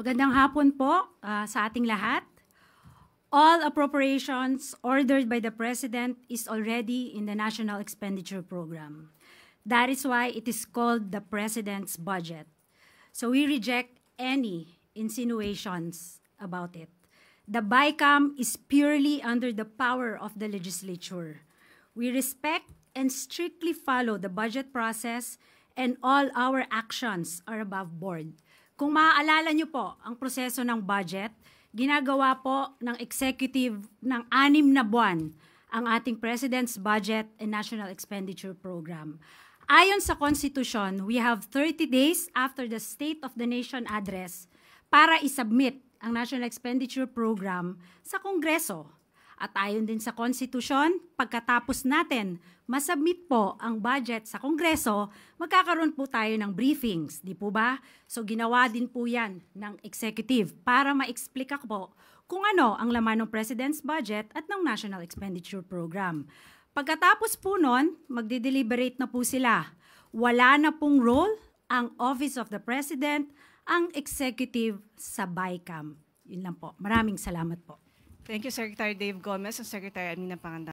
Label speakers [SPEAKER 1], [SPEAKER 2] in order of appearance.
[SPEAKER 1] Magandang hapon po sa ating lahat. All appropriations ordered by the President is already in the National Expenditure Program. That is why it is called the President's Budget. So we reject any insinuations about it. The BICAM is purely under the power of the legislature. We respect and strictly follow the budget process, and all our actions are above board. Kung maaalala niyo po ang proseso ng budget, ginagawa po ng executive ng 6 na buwan ang ating President's Budget and National Expenditure Program. Ayon sa Constitution, we have 30 days after the State of the Nation Address para isubmit ang National Expenditure Program sa Kongreso. At ayon din sa Constitution, pagkatapos natin masubmit po ang budget sa Kongreso, magkakaroon po tayo ng briefings, di po ba? So ginawa din po yan ng executive para ma-explica po kung ano ang laman ng President's Budget at ng National Expenditure Program. Pagkatapos po nun, magde-deliberate na po sila. Wala na pong role ang Office of the President, ang executive sa BICAM. Yun lang po. Maraming salamat po.
[SPEAKER 2] Thank you, Secretary Dave Gomez and Secretary Amina Pangandacan.